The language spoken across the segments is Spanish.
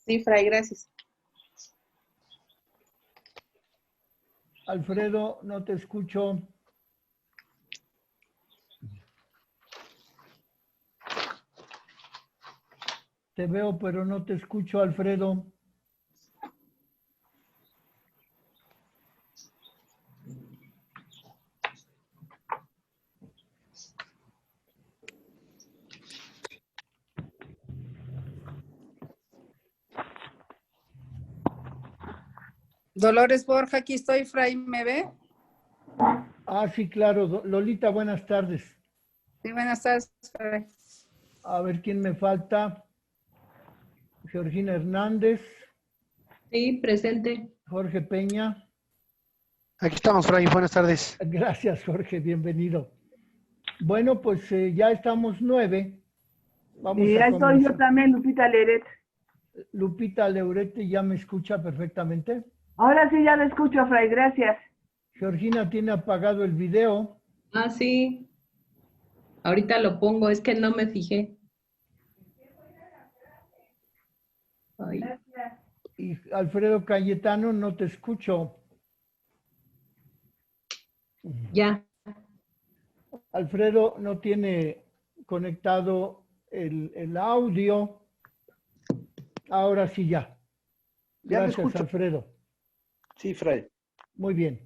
Sí, Fray, gracias. Alfredo, no te escucho. Te veo, pero no te escucho, Alfredo. Dolores Borja, aquí estoy, Fray, ¿me ve? Ah, sí, claro. Lolita, buenas tardes. Sí, buenas tardes, Fray. A ver quién me falta. Georgina Hernández. Sí, presente. Jorge Peña. Aquí estamos, Fray. Buenas tardes. Gracias, Jorge. Bienvenido. Bueno, pues ya estamos 9. Vamos Y a ya estoy yo comenzar. también, Lupita Leret. Lupita Leurete, ¿ya me escucha perfectamente? Ahora sí ya lo escucho, Fray, gracias. Georgina tiene apagado el video. Ah, sí. Ahorita lo pongo, es que no me fijé. Ay. Y Alfredo Cayetano, no te escucho. Ya. Alfredo no tiene conectado el audio. Ahora sí ya. Ya me Gracias, escucho. Alfredo. Sí, Fray. Muy bien.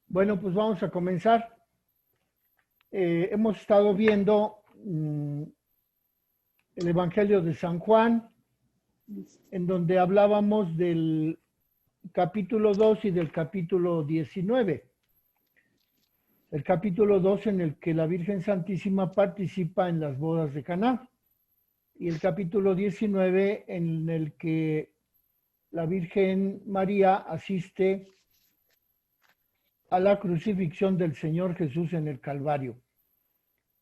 Bueno, pues vamos a comenzar. Hemos estado viendo el Evangelio de San Juan, en donde hablábamos del capítulo 2 y del capítulo 19. El capítulo 2 en el que la Virgen Santísima participa en las bodas de Caná, y el capítulo 19 en el que la Virgen María asiste a la crucifixión del Señor Jesús en el Calvario.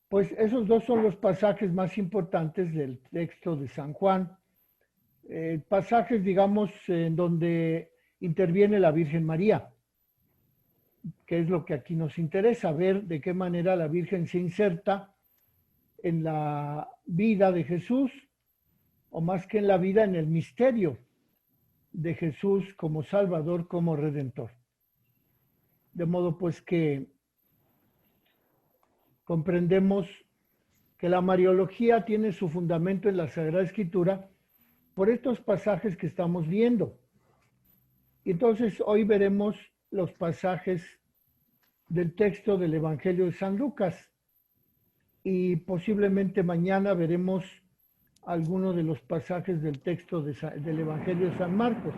Pues esos dos son los pasajes más importantes del texto de San Juan. Pasajes, digamos, en donde interviene la Virgen María, que es lo que aquí nos interesa, ver de qué manera la Virgen se inserta en la vida de Jesús, o más que en la vida, en el misterio de Jesús como Salvador, como Redentor. De modo pues que comprendemos que la Mariología tiene su fundamento en la Sagrada Escritura por estos pasajes que estamos viendo. Y entonces hoy veremos los pasajes del texto del Evangelio de San Lucas, y posiblemente mañana veremos algunos de los pasajes del texto del Evangelio de San Marcos.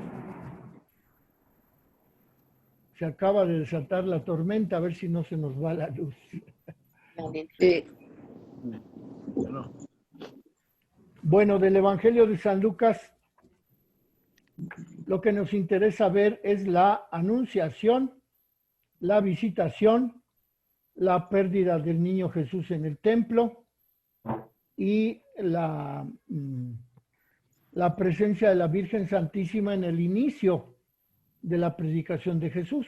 Se acaba de desatar la tormenta, a ver si no se nos va la luz. Bueno, del Evangelio de San Lucas, lo que nos interesa ver es la anunciación, la visitación, la pérdida del niño Jesús en el templo y la presencia de la Virgen Santísima en el inicio de la predicación de Jesús.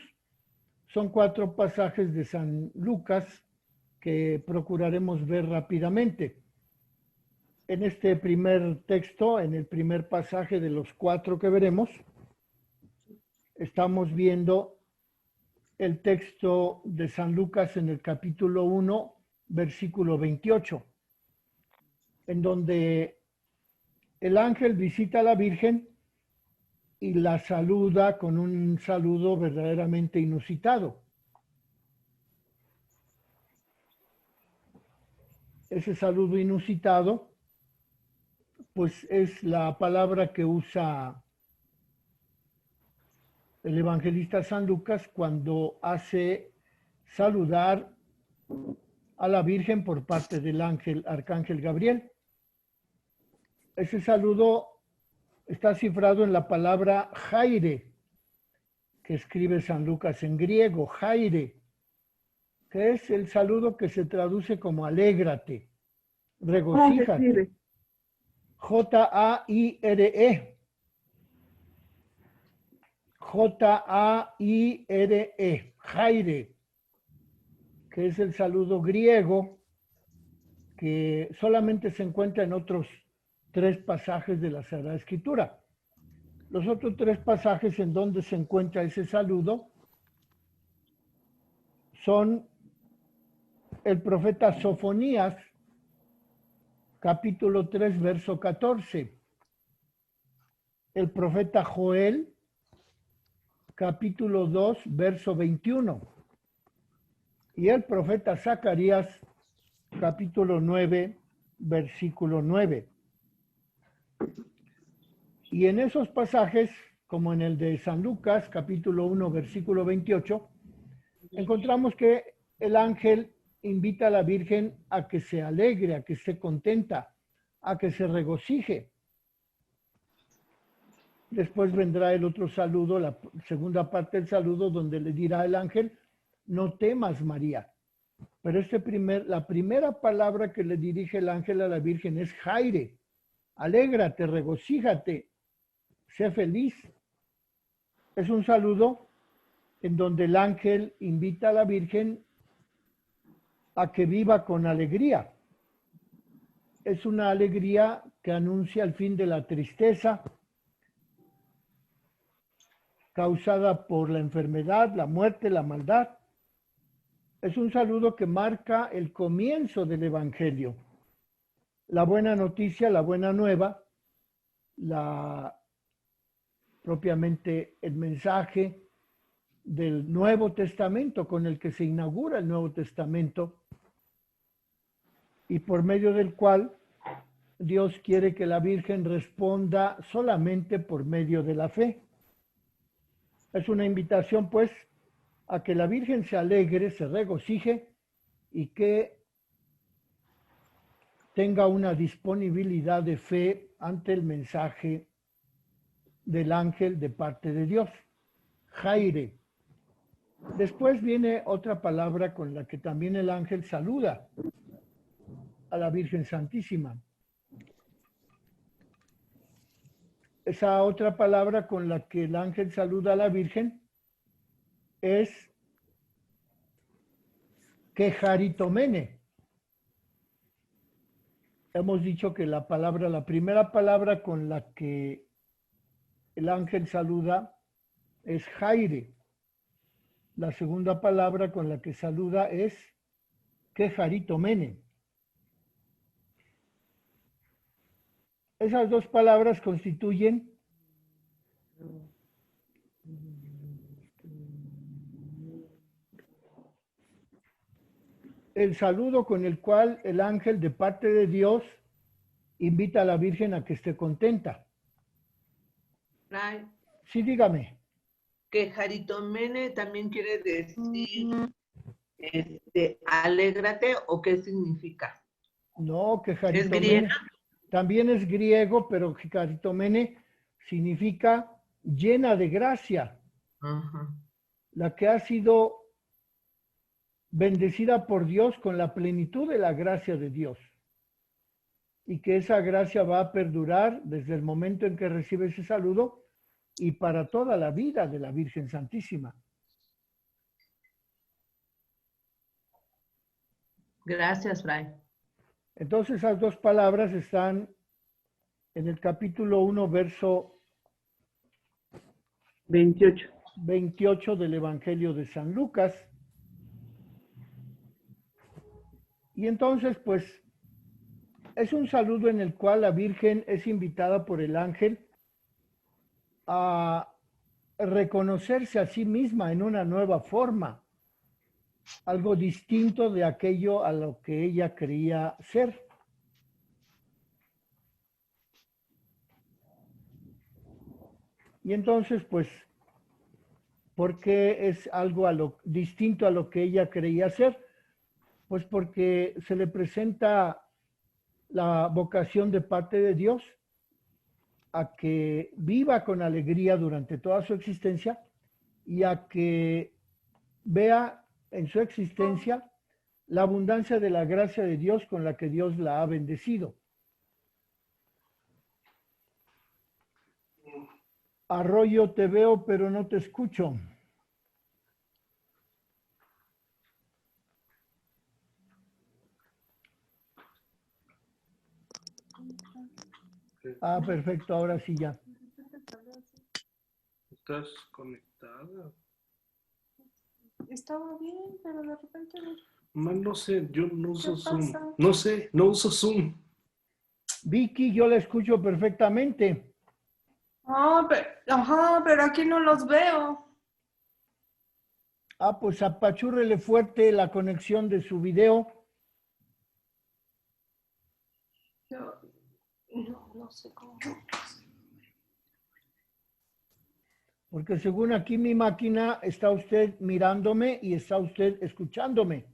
Son 4 pasajes de San Lucas que procuraremos ver rápidamente. En este primer texto, en el primer pasaje de los 4 que veremos, estamos viendo el texto de San Lucas en el capítulo 1, versículo 28, en donde el ángel visita a la Virgen y la saluda con un saludo verdaderamente inusitado. Ese saludo inusitado, pues es la palabra que usa el evangelista San Lucas cuando hace saludar a la Virgen por parte del arcángel Gabriel. Ese saludo está cifrado en la palabra Jaire, que escribe San Lucas en griego, Jaire, que es el saludo que se traduce como alégrate, regocíjate. J-A-I-R-E. J-A-I-R-E, Jaire, que es el saludo griego que solamente se encuentra en otros 3 pasajes de la Sagrada Escritura. Los otros 3 pasajes en donde se encuentra ese saludo son el profeta Sofonías, capítulo 3, verso 14. El profeta Joel, capítulo 2, verso 21. Y el profeta Zacarías, capítulo 9, versículo 9. Y en esos pasajes, como en el de San Lucas, capítulo 1, versículo 28, encontramos que el ángel invita a la Virgen a que se alegre, a que esté contenta, a que se regocije. Después vendrá el otro saludo, la segunda parte del saludo, donde le dirá el ángel, no temas, María. Pero la primera palabra que le dirige el ángel a la Virgen es Jaire, alégrate, regocíjate, sé feliz. Es un saludo en donde el ángel invita a la Virgen a que viva con alegría. Es una alegría que anuncia el fin de la tristeza causada por la enfermedad, la muerte, la maldad. Es un saludo que marca el comienzo del Evangelio. La buena noticia, la buena nueva, propiamente el mensaje del Nuevo Testamento con el que se inaugura el Nuevo Testamento y por medio del cual Dios quiere que la Virgen responda solamente por medio de la fe. Es una invitación, pues, a que la Virgen se alegre, se regocije y que tenga una disponibilidad de fe ante el mensaje del ángel de parte de Dios. Jaire. Después viene otra palabra con la que también el ángel saluda a la Virgen Santísima. Esa otra palabra con la que el ángel saluda a la Virgen es quejaritomene. Hemos dicho que la primera palabra con la que el ángel saluda es Jaire. La segunda palabra con la que saluda es quejaritomene. Esas dos palabras constituyen el saludo con el cual el ángel de parte de Dios invita a la Virgen a que esté contenta. Fray, Sí, dígame. que Jaritomene también quiere decir alégrate o qué significa. No, ¿Es quejaritomene griega? también es griego, pero quejaritomene significa llena de gracia, Ajá. la que ha sido bendecida por Dios con la plenitud de la gracia de Dios. Y que esa gracia va a perdurar desde el momento en que recibe ese saludo y para toda la vida de la Virgen Santísima. Gracias, Fray. Entonces esas dos palabras están en el capítulo 1, verso 28 del Evangelio de San Lucas. Y entonces, pues, es un saludo en el cual la Virgen es invitada por el ángel a reconocerse a sí misma en una nueva forma, algo distinto de aquello a lo que ella creía ser. Y entonces, pues, ¿por qué es algo distinto a lo que ella creía ser? Pues porque se le presenta la vocación de parte de Dios a que viva con alegría durante toda su existencia y a que vea en su existencia la abundancia de la gracia de Dios con la que Dios la ha bendecido. Arroyo, te veo, pero no te escucho. Ah, perfecto, ahora sí ya. ¿Estás conectada? Estaba bien, pero de repente No sé, yo no uso ¿qué Zoom. pasa? No sé, no uso Zoom. Vicky, yo la escucho perfectamente. Ajá, pero aquí no los veo. Ah, pues apachúrrele fuerte la conexión de su video. No sé cómo. Porque según aquí mi máquina, está usted mirándome y está usted escuchándome.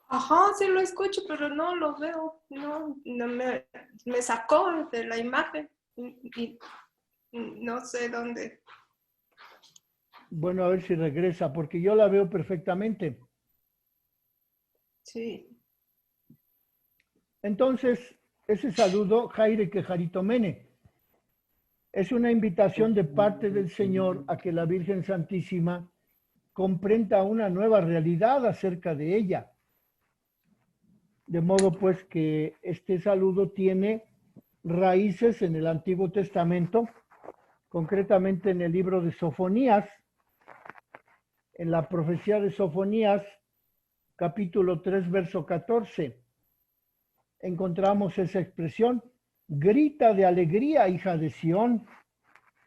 Ajá, sí lo escucho, pero no lo veo. No me sacó de la imagen y no sé dónde. Bueno, a ver si regresa, porque yo la veo perfectamente. Sí. Entonces, ese saludo, Jaire Quejaritomene, es una invitación de parte del Señor a que la Virgen Santísima comprenda una nueva realidad acerca de ella. De modo pues que este saludo tiene raíces en el Antiguo Testamento, concretamente en el libro de Sofonías, en la profecía de Sofonías, capítulo 3, verso 14. Encontramos esa expresión: grita de alegría, hija de Sión,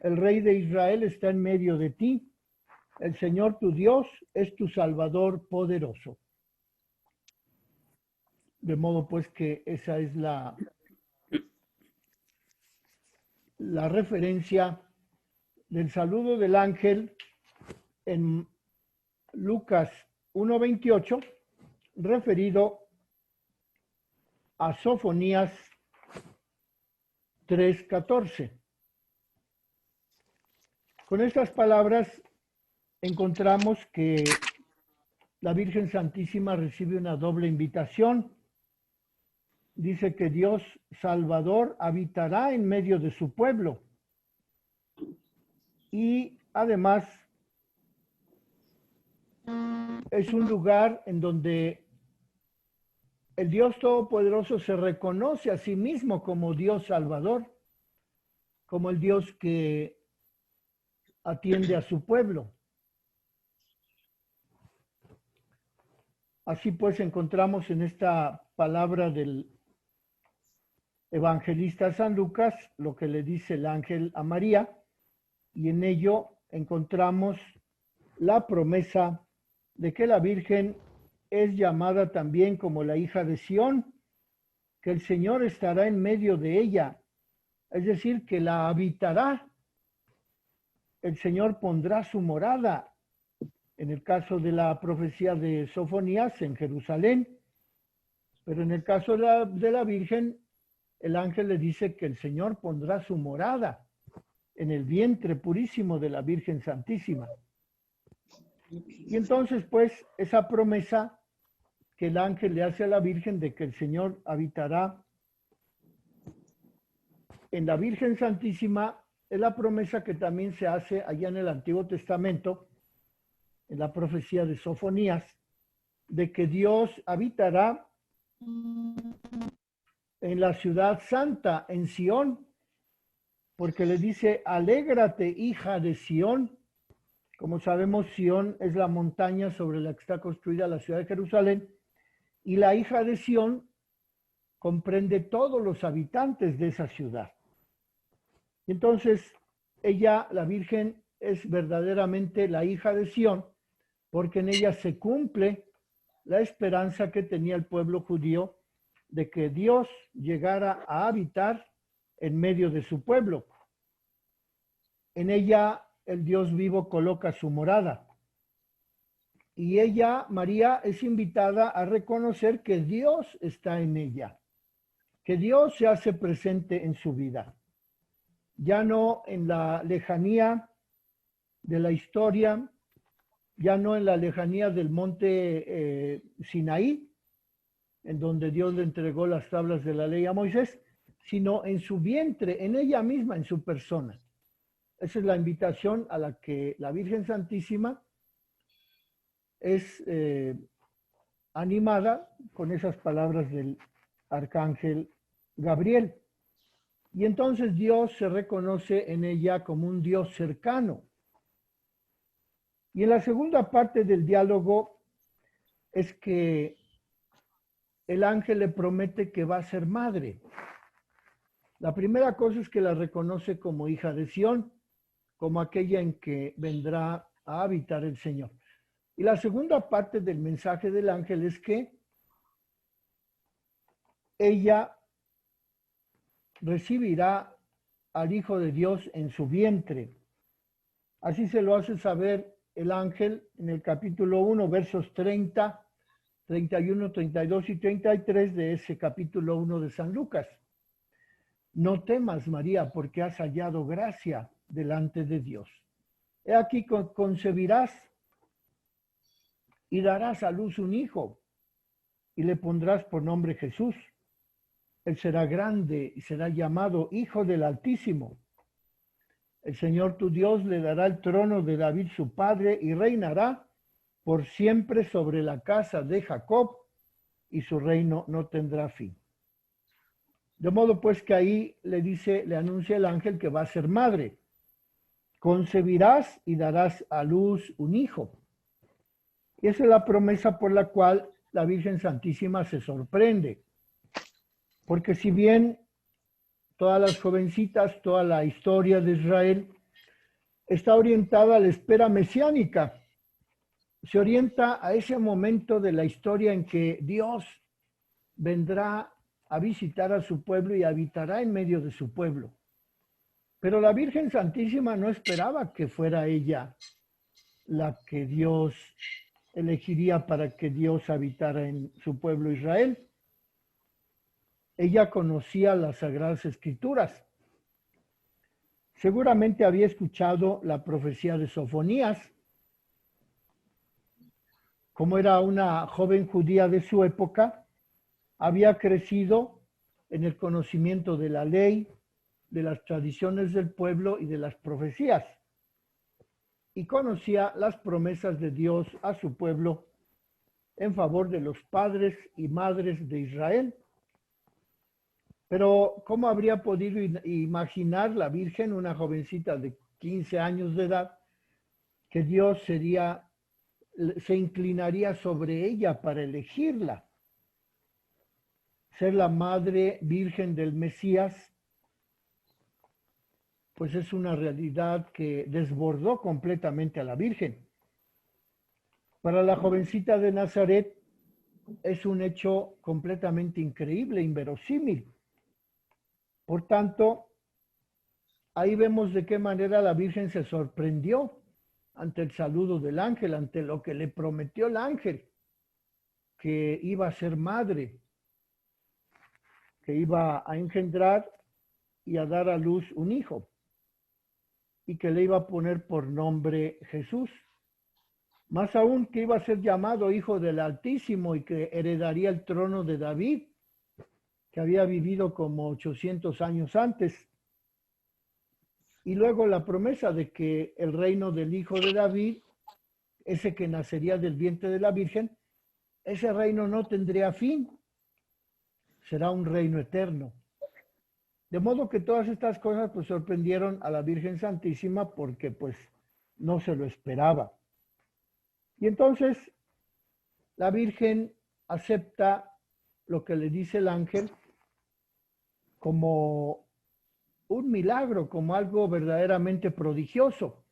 el rey de Israel está en medio de ti, el Señor tu Dios es tu Salvador poderoso. De modo pues que esa es la referencia del saludo del ángel en Lucas 1:28, referido a Sofonías 3:14. Con estas palabras encontramos que la Virgen Santísima recibe una doble invitación. Dice que Dios Salvador habitará en medio de su pueblo. Y además es un lugar en donde el Dios Todopoderoso se reconoce a sí mismo como Dios Salvador, como el Dios que atiende a su pueblo. Así pues encontramos en esta palabra del evangelista San Lucas lo que le dice el ángel a María, y en ello encontramos la promesa de que la Virgen es llamada también como la hija de Sión, que el Señor estará en medio de ella, es decir, que la habitará. El Señor pondrá su morada, en el caso de la profecía de Sofonías, en Jerusalén, pero en el caso de la Virgen, el ángel le dice que el Señor pondrá su morada en el vientre purísimo de la Virgen Santísima. Y entonces, pues, esa promesa que el ángel le hace a la Virgen de que el Señor habitará en la Virgen Santísima es la promesa que también se hace allá en el Antiguo Testamento, en la profecía de Sofonías, de que Dios habitará en la ciudad santa, en Sión, porque le dice: alégrate, hija de Sión. Como sabemos, Sión es la montaña sobre la que está construida la ciudad de Jerusalén, y la hija de Sión comprende todos los habitantes de esa ciudad. Entonces, ella, la Virgen, es verdaderamente la hija de Sión, porque en ella se cumple la esperanza que tenía el pueblo judío de que Dios llegara a habitar en medio de su pueblo. En ella el Dios vivo coloca su morada. Y ella, María, es invitada a reconocer que Dios está en ella, que Dios se hace presente en su vida. Ya no en la lejanía de la historia, ya no en la lejanía del monte Sinaí, en donde Dios le entregó las tablas de la ley a Moisés, sino en su vientre, en ella misma, en su persona. Esa es la invitación a la que la Virgen Santísima es animada con esas palabras del arcángel Gabriel. Y entonces Dios se reconoce en ella como un Dios cercano. Y en la segunda parte del diálogo es que el ángel le promete que va a ser madre. La primera cosa es que la reconoce como hija de Sión, como aquella en que vendrá a habitar el Señor. Y la segunda parte del mensaje del ángel es que ella recibirá al Hijo de Dios en su vientre. Así se lo hace saber el ángel en el capítulo 1, versos 30, 31, 32 y 33 de ese capítulo 1 de San Lucas. No temas, María, porque has hallado gracia delante de Dios. He aquí concebirás y darás a luz un hijo y le pondrás por nombre Jesús. Él será grande y será llamado Hijo del Altísimo. El Señor tu Dios le dará el trono de David su padre y reinará por siempre sobre la casa de Jacob y su reino no tendrá fin. De modo pues que ahí le anuncia el ángel que va a ser madre. Concebirás y darás a luz un hijo. Y esa es la promesa por la cual la Virgen Santísima se sorprende. Porque si bien todas las jovencitas, toda la historia de Israel está orientada a la espera mesiánica, se orienta a ese momento de la historia en que Dios vendrá a visitar a su pueblo y habitará en medio de su pueblo. Pero la Virgen Santísima no esperaba que fuera ella la que Dios elegiría para que Dios habitara en su pueblo Israel. Ella conocía las Sagradas Escrituras. Seguramente había escuchado la profecía de Sofonías. Como era una joven judía de su época, había crecido en el conocimiento de la ley, de las tradiciones del pueblo y de las profecías. Y conocía las promesas de Dios a su pueblo en favor de los padres y madres de Israel. Pero ¿cómo habría podido imaginar la Virgen, una jovencita de 15 años de edad, que Dios se inclinaría sobre ella para elegirla? Ser la madre virgen del Mesías, pues es una realidad que desbordó completamente a la Virgen. Para la jovencita de Nazaret es un hecho completamente increíble, inverosímil. Por tanto, ahí vemos de qué manera la Virgen se sorprendió ante el saludo del ángel, ante lo que le prometió el ángel, que iba a ser madre, que iba a engendrar y a dar a luz un hijo, y que le iba a poner por nombre Jesús. Más aún que iba a ser llamado Hijo del Altísimo y que heredaría el trono de David, que había vivido como 800 años antes. Y luego la promesa de que el reino del Hijo de David, ese que nacería del vientre de la Virgen, ese reino no tendría fin. Será un reino eterno. De modo que todas estas cosas pues sorprendieron a la Virgen Santísima porque pues no se lo esperaba. Y entonces la Virgen acepta lo que le dice el ángel como un milagro, como algo verdaderamente prodigioso.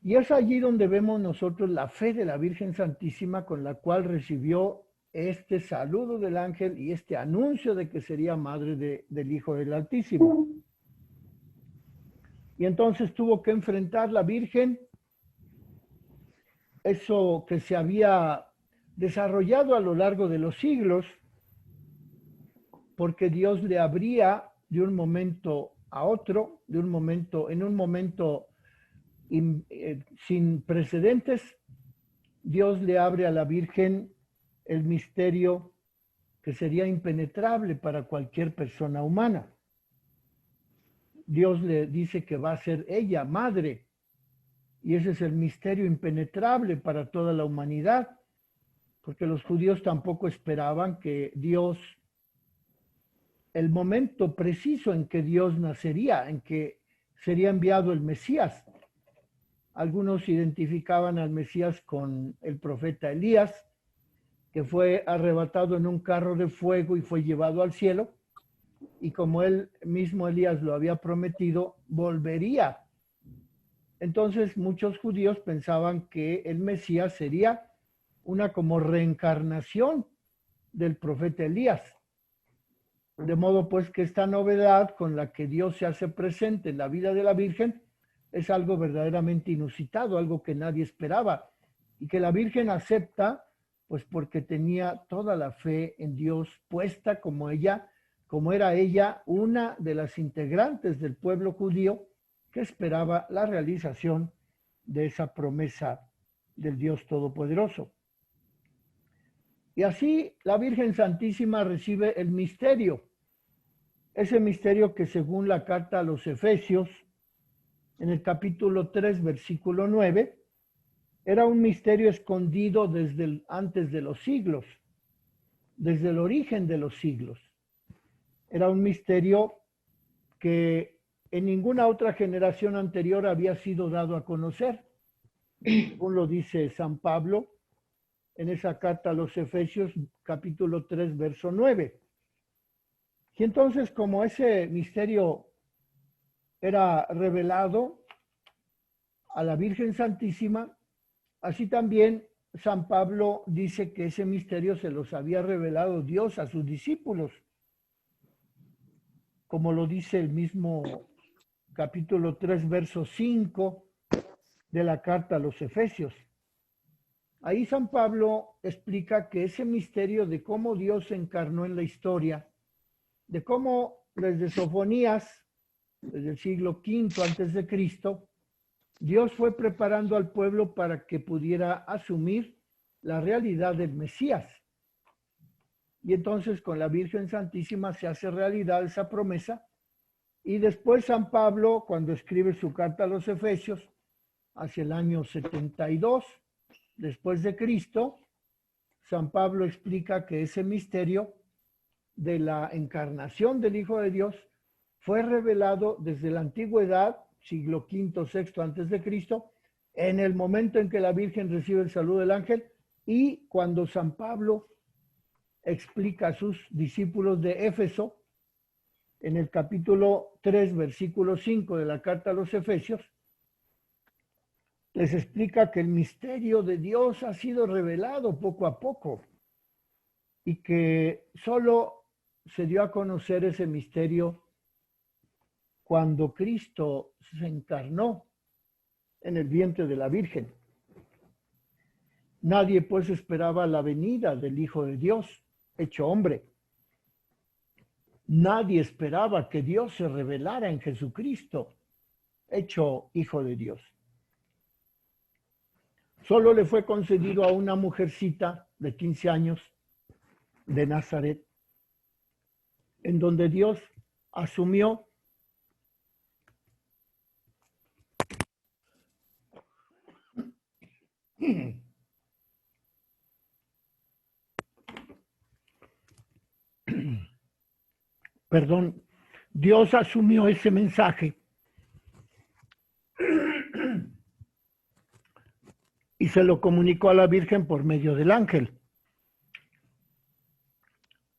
Y es allí donde vemos nosotros la fe de la Virgen Santísima con la cual recibió este saludo del ángel y este anuncio de que sería madre del Hijo del Altísimo. Y entonces tuvo que enfrentar la Virgen eso que se había desarrollado a lo largo de los siglos, porque Dios le abría de un momento a otro, en un momento sin precedentes, Dios le abre a la Virgen el misterio que sería impenetrable para cualquier persona humana. Dios le dice que va a ser ella madre, y ese es el misterio impenetrable para toda la humanidad, porque los judíos tampoco esperaban que Dios el momento preciso en que Dios nacería, en que sería enviado el Mesías. Algunos identificaban al Mesías con el profeta Elías, que fue arrebatado en un carro de fuego y fue llevado al cielo. Y como él mismo Elías lo había prometido, volvería. Entonces muchos judíos pensaban que el Mesías sería una como reencarnación del profeta Elías. De modo pues que esta novedad con la que Dios se hace presente en la vida de la Virgen es algo verdaderamente inusitado, algo que nadie esperaba y que la Virgen acepta pues porque tenía toda la fe en Dios puesta como era ella una de las integrantes del pueblo judío que esperaba la realización de esa promesa del Dios Todopoderoso. Y así la Virgen Santísima recibe el misterio, ese misterio que según la carta a los Efesios, en el capítulo 3, versículo 9, era un misterio escondido desde antes de los siglos, desde el origen de los siglos. Era un misterio que en ninguna otra generación anterior había sido dado a conocer, según lo dice San Pablo en esa carta a los Efesios, capítulo 3, verso 9. Y entonces, como ese misterio era revelado a la Virgen Santísima, así también San Pablo dice que ese misterio se los había revelado Dios a sus discípulos, como lo dice el mismo capítulo 3, verso 5 de la carta a los Efesios. Ahí San Pablo explica que ese misterio de cómo Dios se encarnó en la historia, de cómo desde Sofonías, desde el siglo V antes de Cristo, Dios fue preparando al pueblo para que pudiera asumir la realidad del Mesías. Y entonces con la Virgen Santísima se hace realidad esa promesa. Y después San Pablo, cuando escribe su carta a los Efesios, hacia el año 72 después de Cristo, San Pablo explica que ese misterio de la encarnación del Hijo de Dios fue revelado desde la antigüedad, siglo V, VI antes de Cristo, en el momento en que la Virgen recibe el saludo del ángel y cuando San Pablo explica a sus discípulos de Éfeso, en el capítulo 3, versículo 5 de la carta a los Efesios, les explica que el misterio de Dios ha sido revelado poco a poco y que solo se dio a conocer ese misterio cuando Cristo se encarnó en el vientre de la Virgen. Nadie pues esperaba la venida del Hijo de Dios, hecho hombre. Nadie esperaba que Dios se revelara en Jesucristo, hecho Hijo de Dios. Solo le fue concedido a una mujercita de 15 años de Nazaret, en donde Dios asumió Dios asumió ese mensaje y se lo comunicó a la Virgen por medio del ángel.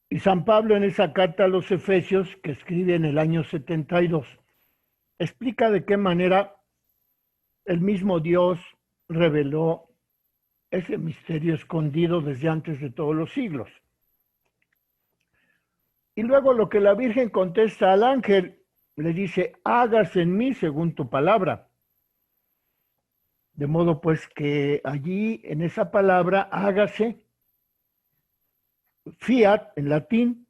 Y San Pablo en esa carta a los Efesios, que escribe en el año 72, explica de qué manera el mismo Dios reveló ese misterio escondido desde antes de todos los siglos. Y luego lo que la Virgen contesta al ángel, le dice, hágase en mí según tu palabra. De modo pues que allí en esa palabra, hágase, fiat en latín,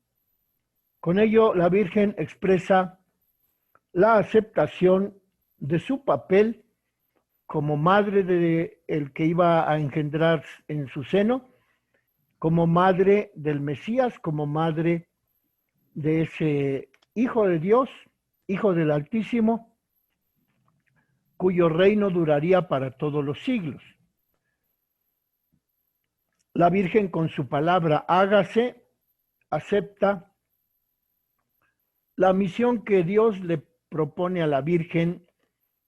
con ello la Virgen expresa la aceptación de su papel como madre de el que iba a engendrar en su seno, como madre del Mesías, como madre de ese Hijo de Dios, Hijo del Altísimo, cuyo reino duraría para todos los siglos. La Virgen con su palabra hágase, acepta la misión que Dios le propone a la Virgen,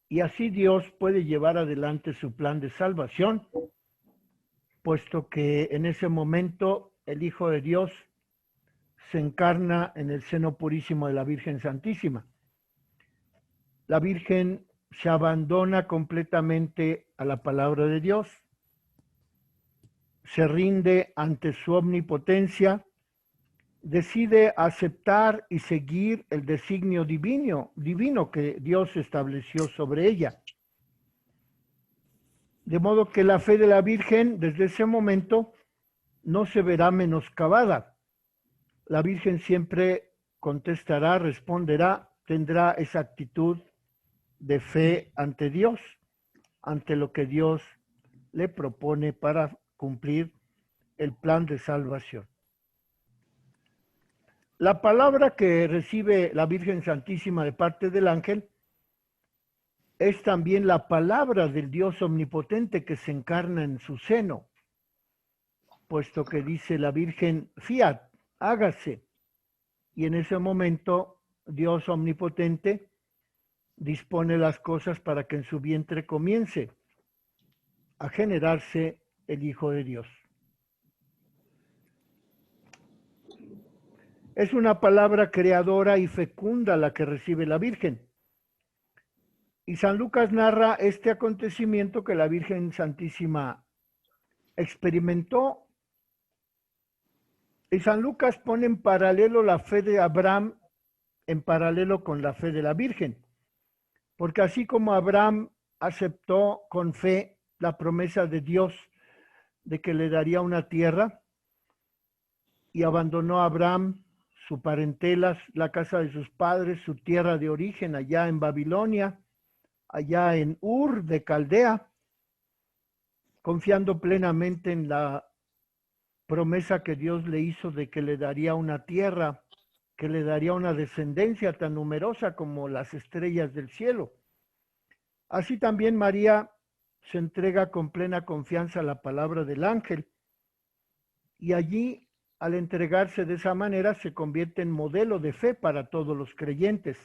y así Dios puede llevar adelante su plan de salvación, puesto que en ese momento el Hijo de Dios se encarna en el seno purísimo de la Virgen Santísima. La Virgen se abandona completamente a la palabra de Dios, se rinde ante su omnipotencia, decide aceptar y seguir el designio divino que Dios estableció sobre ella. De modo que la fe de la Virgen desde ese momento no se verá menoscabada. La Virgen siempre contestará, responderá, tendrá esa actitud de fe ante Dios, ante lo que Dios le propone para cumplir el plan de salvación. La palabra que recibe la Virgen Santísima de parte del ángel es también la palabra del Dios omnipotente que se encarna en su seno, puesto que dice la Virgen, fiat, hágase. Y en ese momento Dios omnipotente dispone las cosas para que en su vientre comience a generarse el Hijo de Dios. Es una palabra creadora y fecunda la que recibe la Virgen. Y San Lucas narra este acontecimiento que la Virgen Santísima experimentó. Y San Lucas pone en paralelo la fe de Abraham en paralelo con la fe de la Virgen. Porque así como Abraham aceptó con fe la promesa de Dios de que le daría una tierra, y abandonó a Abraham su parentela, la casa de sus padres, su tierra de origen allá en Babilonia, allá en Ur de Caldea, confiando plenamente en la promesa que Dios le hizo de que le daría una tierra, que le daría una descendencia tan numerosa como las estrellas del cielo. Así también María se entrega con plena confianza a la palabra del ángel, y allí, al entregarse de esa manera, se convierte en modelo de fe para todos los creyentes.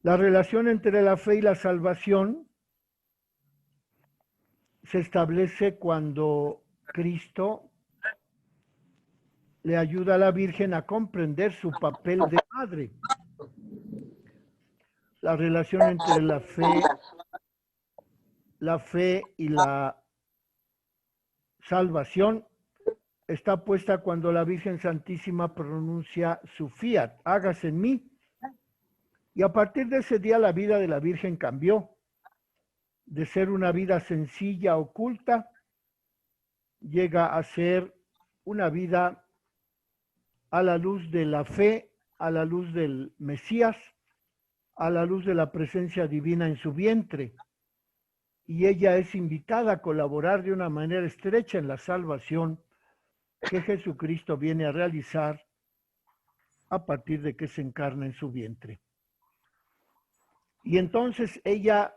La relación entre la fe y la salvación se establece cuando Cristo le ayuda a la Virgen a comprender su papel de madre. La relación entre la fe y la salvación está puesta cuando la Virgen Santísima pronuncia su fiat, hágase en mí. Y a partir de ese día la vida de la Virgen cambió. De ser una vida sencilla, oculta, llega a ser una vida a la luz de la fe, a la luz del Mesías, a la luz de la presencia divina en su vientre. Y ella es invitada a colaborar de una manera estrecha en la salvación que Jesucristo viene a realizar a partir de que se encarna en su vientre. Y entonces ella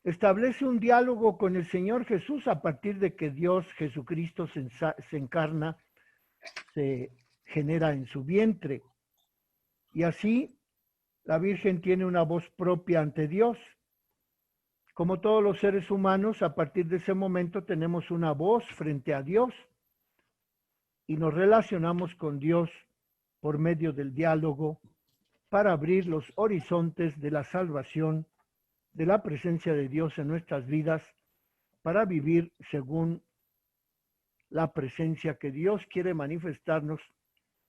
establece un diálogo con el Señor Jesús a partir de que Dios Jesucristo se encarna, se genera en su vientre. Y así la Virgen tiene una voz propia ante Dios. Como todos los seres humanos, a partir de ese momento tenemos una voz frente a Dios y nos relacionamos con Dios por medio del diálogo para abrir los horizontes de la salvación, de la presencia de Dios en nuestras vidas, para vivir según la presencia que Dios quiere manifestarnos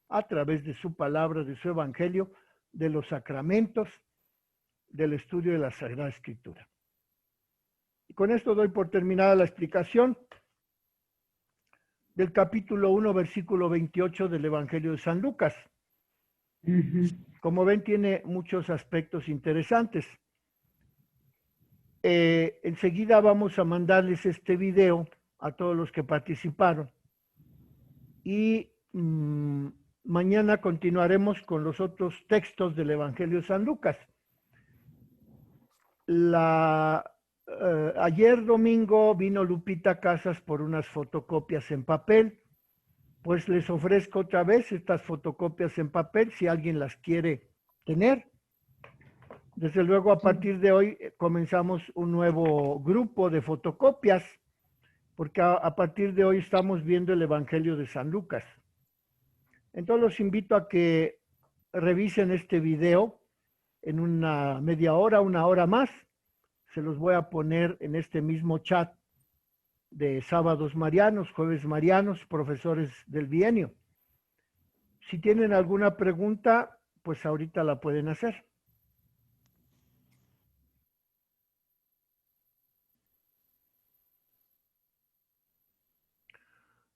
a través de su palabra, de su evangelio, de los sacramentos, del estudio de la Sagrada Escritura. Y con esto doy por terminada la explicación del capítulo 1, versículo 28 del Evangelio de San Lucas. Como ven, tiene muchos aspectos interesantes. Enseguida vamos a mandarles este video a todos los que participaron. Y mañana continuaremos con los otros textos del Evangelio de San Lucas. Ayer domingo vino Lupita Casas por unas fotocopias en papel pues les ofrezco otra vez estas fotocopias en papel si alguien las quiere tener. Desde luego, a partir de hoy comenzamos un nuevo grupo de fotocopias, porque a partir de hoy estamos viendo el Evangelio de San Lucas. Entonces los invito a que revisen este video en una media hora, una hora más. Se los voy a poner en este mismo chat de sábados marianos, jueves marianos, profesores del bienio. Si tienen alguna pregunta, pues ahorita la pueden hacer.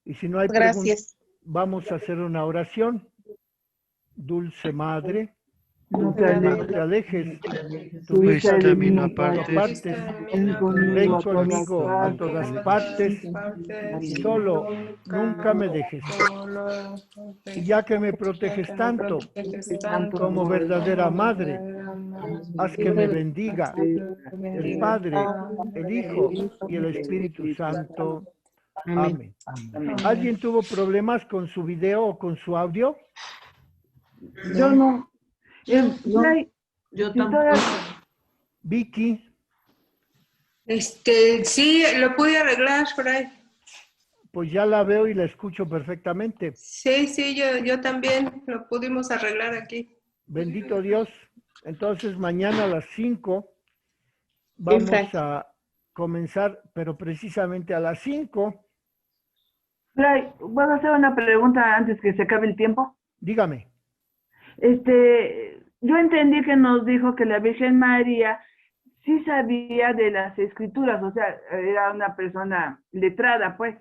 Y si no hay preguntas, vamos a hacer una oración. Dulce Madre, no te alejes, tu Fuiste vista a mí no apartes, ven conmigo a todas partes y solo nunca me dejes. Y ya que me proteges tanto como verdadera madre, haz que me bendiga el Padre, el Hijo y el Espíritu Santo. Amén. ¿Alguien tuvo problemas con su video o con su audio? Yo no. Fray, Yo si tampoco. Vicky, Sí, lo pude arreglar, Fray. pues ya la veo y la escucho perfectamente. Sí, yo también lo pudimos arreglar aquí. Bendito Dios. Entonces mañana a las 5 vamos a comenzar, pero precisamente a las 5. Fray, ¿puedo hacer una pregunta antes que se acabe el tiempo? Dígame. Yo entendí que nos dijo que la Virgen María sí sabía de las escrituras, o sea, era una persona letrada, pues.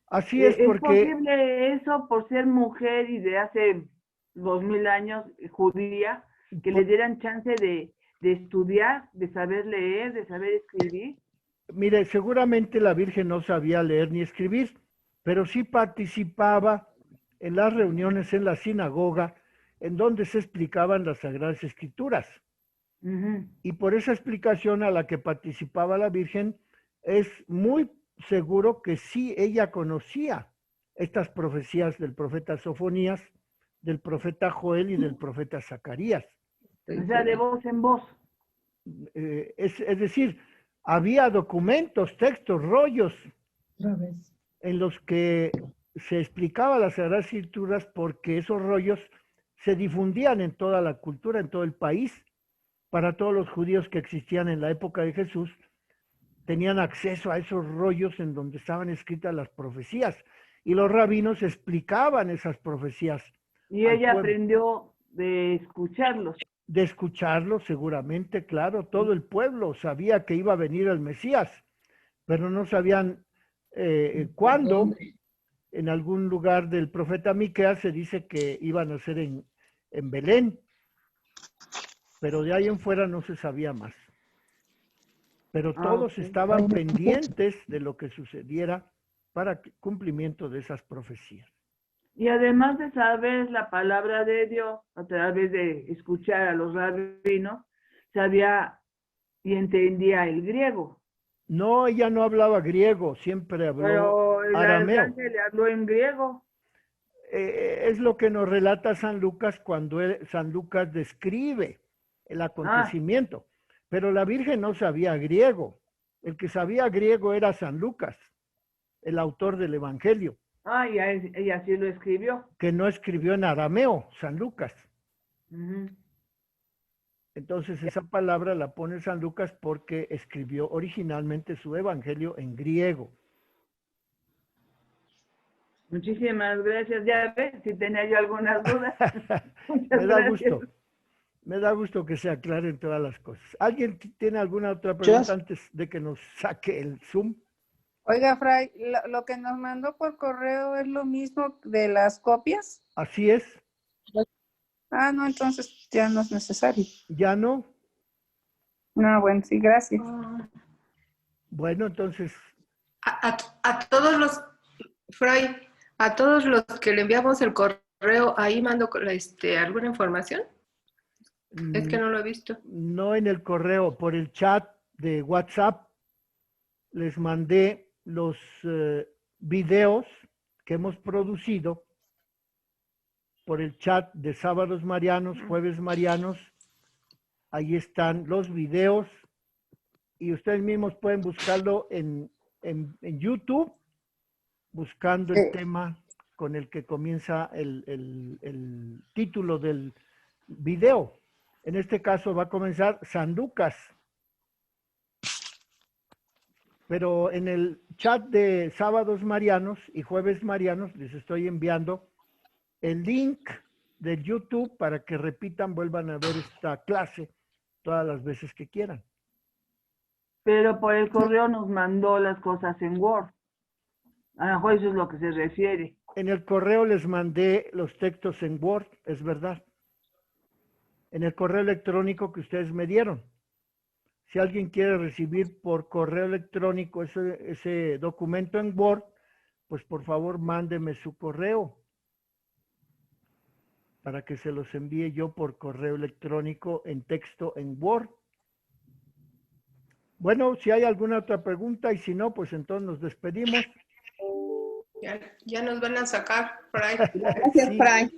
Así es, ¿Es porque posible eso por ser mujer y de hace 2000 años judía, que le dieran chance de estudiar, de saber leer, de saber escribir? mire, seguramente la Virgen no sabía leer ni escribir, pero sí participaba en las reuniones en la sinagoga en donde se explicaban las Sagradas Escrituras. Ujú. Y por esa explicación a la que participaba la Virgen, es muy seguro que sí ella conocía estas profecías del profeta Sofonías, del profeta Joel y del profeta Zacarías. O sea, de voz en voz. Es decir, había documentos, textos, rollos en los que se explicaba las Sagradas Escrituras, porque esos rollos se difundían en toda la cultura, en todo el país. Para todos los judíos que existían en la época de Jesús, tenían acceso a esos rollos en donde estaban escritas las profecías, y los rabinos explicaban esas profecías. Y al ella pueblo. aprendió de escucharlos. De escucharlos, seguramente, claro, todo el pueblo sabía que iba a venir el Mesías, pero no sabían cuándo. En algún lugar del profeta Miqueas se dice que iban a ser en Belén, pero de ahí en fuera no se sabía más. Pero todos estaban pendientes de lo que sucediera para cumplimiento de esas profecías. Y además de saber la palabra de Dios, a través de escuchar a los rabinos, sabía y entendía el griego. No, ella no hablaba griego, siempre habló Pero el arameo. arcángel le habló en griego. Es lo que nos relata San Lucas cuando San Lucas describe el acontecimiento. Pero la Virgen no sabía griego. El que sabía griego era San Lucas, el autor del Evangelio. Y ella sí lo escribió. Que no escribió en arameo, San Lucas. Ujú. Entonces esa palabra la pone San Lucas porque escribió originalmente su Evangelio en griego. Muchísimas gracias. Ya ves, si tenía yo algunas dudas. Me da gusto. Me da gusto que se aclaren todas las cosas. ¿Alguien tiene alguna otra pregunta antes de que nos saque el Zoom? Oiga, Fray, lo que nos mandó por correo es lo mismo de las copias. Así es. No, entonces ya no es necesario. ¿Ya no? No, bueno, sí, gracias. Bueno, entonces... A todos los, Fray, a todos los que le enviamos el correo, ahí mando alguna información. Es que no lo he visto. No en el correo, por el chat de WhatsApp les mandé los videos que hemos producido por el chat de sábados marianos, jueves marianos. Ahí están los videos y ustedes mismos pueden buscarlo en YouTube, buscando el tema con el que comienza el título del video. En este caso va a comenzar San Lucas. Pero en el chat de sábados marianos y jueves marianos les estoy enviando el link del YouTube para que repitan, vuelvan a ver esta clase todas las veces que quieran. Pero por el correo nos mandó las cosas en Word. A lo mejor eso es lo que se refiere. En el correo les mandé los textos en Word, es verdad. En el correo electrónico que ustedes me dieron. Si alguien quiere recibir por correo electrónico ese documento en Word, pues por favor mándeme su correo para que se los envíe yo por correo electrónico en texto en Word. Bueno, si hay alguna otra pregunta y si no, pues entonces nos despedimos. Ya nos van a sacar, Fray. Gracias, Sí. Fray.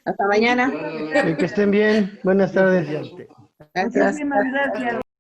Hasta mañana. Que estén bien. Buenas tardes. Mediante. Gracias. Muchísimas gracias.